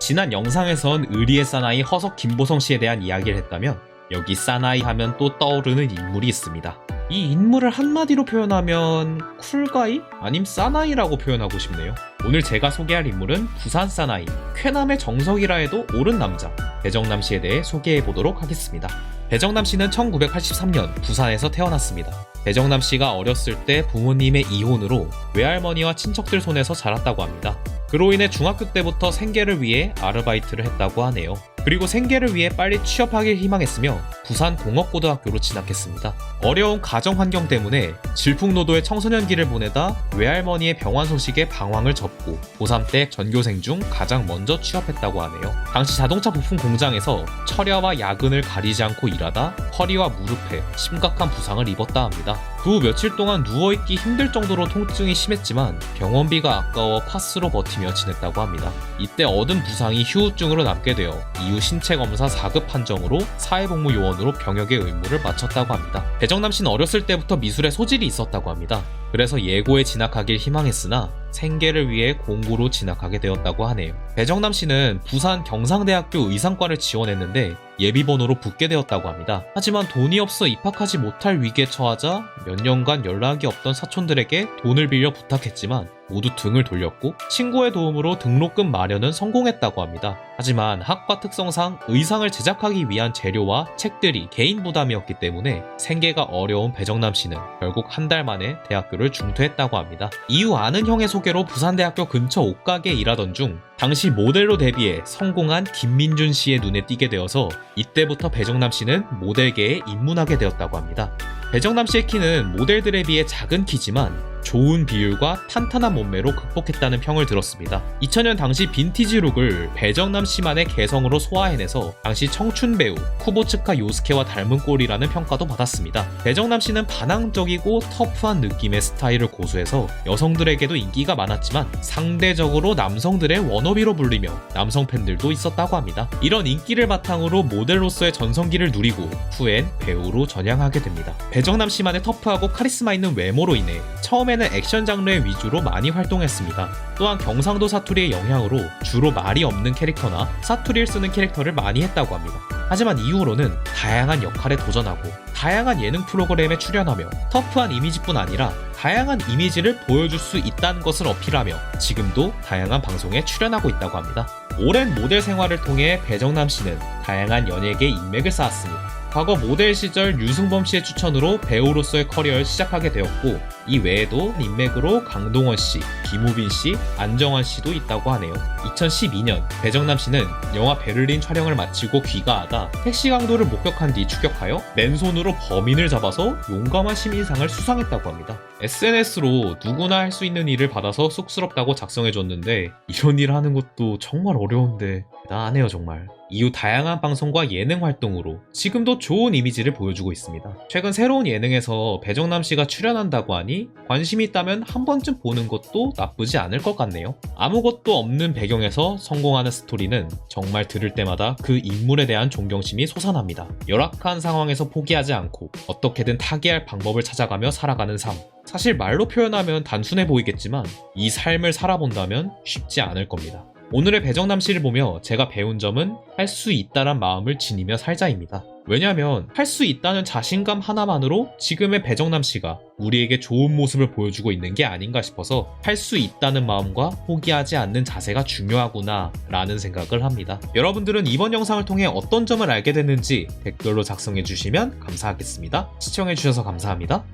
지난 영상에선 의리의 사나이 허석 김보성 씨에 대한 이야기를 했다면 여기 사나이 하면 또 떠오르는 인물이 있습니다. 이 인물을 한마디로 표현하면 쿨가이? 아님 사나이라고 표현하고 싶네요. 오늘 제가 소개할 인물은 부산 사나이, 쾌남의 정석이라 해도 옳은 남자 배정남 씨에 대해 소개해보도록 하겠습니다. 배정남 씨는 1983년 부산에서 태어났습니다. 배정남 씨가 어렸을 때 부모님의 이혼으로 외할머니와 친척들 손에서 자랐다고 합니다. 그로 인해 중학교 때부터 생계를 위해 아르바이트를 했다고 하네요. 그리고 생계를 위해 빨리 취업하길 희망했으며 부산 공업고등학교로 진학했습니다. 어려운 가정 환경 때문에 질풍노도의 청소년기를 보내다 외할머니의 병환 소식에 방황을 접고 고3 때 전교생 중 가장 먼저 취업했다고 하네요. 당시 자동차 부품 공장에서 철야와 야근을 가리지 않고 일하다 허리와 무릎에 심각한 부상을 입었다 합니다. 그 후 며칠 동안 누워있기 힘들 정도로 통증이 심했지만 병원비가 아까워 파스로 버티며 지냈다고 합니다. 이때 얻은 부상이 휴우증으로 남게 되어 이후 신체검사 4급 판정으로 사회복무요원으로 병역의 의무를 마쳤다고 합니다. 배정남 씨는 어렸을 때부터 미술에 소질이 있었다고 합니다. 그래서 예고에 진학하길 희망했으나 생계를 위해 공고로 진학하게 되었다고 하네요. 배정남 씨는 부산 경상대학교 의상과를 지원했는데 예비번호로 붙게 되었다고 합니다. 하지만 돈이 없어 입학하지 못할 위기에 처하자 몇 년간 연락이 없던 사촌들에게 돈을 빌려 부탁했지만 모두 등을 돌렸고 친구의 도움으로 등록금 마련은 성공했다고 합니다. 하지만 학과 특성상 의상을 제작하기 위한 재료와 책들이 개인 부담이었기 때문에 생계가 어려운 배정남 씨는 결국 한 달 만에 대학교를 중퇴했다고 합니다. 이후 아는 형의 소개로 부산대학교 근처 옷가게에 일하던 중 당시 모델로 데뷔해 성공한 김민준 씨의 눈에 띄게 되어서 이때부터 배정남 씨는 모델계에 입문하게 되었다고 합니다. 배정남 씨의 키는 모델들에 비해 작은 키지만 좋은 비율과 탄탄한 몸매로 극복했다는 평을 들었습니다. 2000년 당시 빈티지 룩을 배정남 씨만의 개성으로 소화해내서 당시 청춘 배우 쿠보츠카 요스케와 닮은 꼴이라는 평가도 받았습니다. 배정남 씨는 반항적이고 터프한 느낌의 스타일을 고수해서 여성들에게도 인기가 많았지만 상대적으로 남성들의 워너비로 불리며 남성 팬들도 있었다고 합니다. 이런 인기를 바탕으로 모델로서의 전성기를 누리고 후엔 배우로 전향하게 됩니다. 배정남 씨만의 터프하고 카리스마 있는 외모로 인해 처음에는 액션 장르의 위주로 많이 활동했습니다. 또한 경상도 사투리의 영향으로 주로 말이 없는 캐릭터나 사투리를 쓰는 캐릭터를 많이 했다고 합니다. 하지만 이후로는 다양한 역할에 도전하고 다양한 예능 프로그램에 출연하며 터프한 이미지뿐 아니라 다양한 이미지를 보여줄 수 있다는 것을 어필하며 지금도 다양한 방송에 출연하고 있다고 합니다. 오랜 모델 생활을 통해 배정남 씨는 다양한 연예계 인맥을 쌓았습니다. 과거 모델 시절 유승범 씨의 추천으로 배우로서의 커리어를 시작하게 되었고 이 외에도 인맥으로 강동원 씨, 김우빈 씨, 안정환 씨도 있다고 하네요. 2012년 배정남 씨는 영화 베를린 촬영을 마치고 귀가하다 택시 강도를 목격한 뒤 추격하여 맨손으로 범인을 잡아서 용감한 시민상을 수상했다고 합니다. SNS로 누구나 할 수 있는 일을 받아서 쑥스럽다고 작성해줬는데 이런 일을 하는 것도 정말 어려운데 대단하네요 정말. 이후 다양한 방송과 예능 활동으로 지금도 좋은 이미지를 보여주고 있습니다. 최근 새로운 예능에서 배정남 씨가 출연한다고 하니 관심이 있다면 한 번쯤 보는 것도 나쁘지 않을 것 같네요. 아무것도 없는 배경에서 성공하는 스토리는 정말 들을 때마다 그 인물에 대한 존경심이 솟아납니다. 열악한 상황에서 포기하지 않고 어떻게든 타개할 방법을 찾아가며 살아가는 삶. 사실 말로 표현하면 단순해 보이겠지만 이 삶을 살아본다면 쉽지 않을 겁니다. 오늘의 배정남 씨를 보며 제가 배운 점은 할 수 있다란 마음을 지니며 살자입니다. 왜냐하면 할 수 있다는 자신감 하나만으로 지금의 배정남 씨가 우리에게 좋은 모습을 보여주고 있는 게 아닌가 싶어서 할 수 있다는 마음과 포기하지 않는 자세가 중요하구나 라는 생각을 합니다. 여러분들은 이번 영상을 통해 어떤 점을 알게 됐는지 댓글로 작성해 주시면 감사하겠습니다. 시청해 주셔서 감사합니다.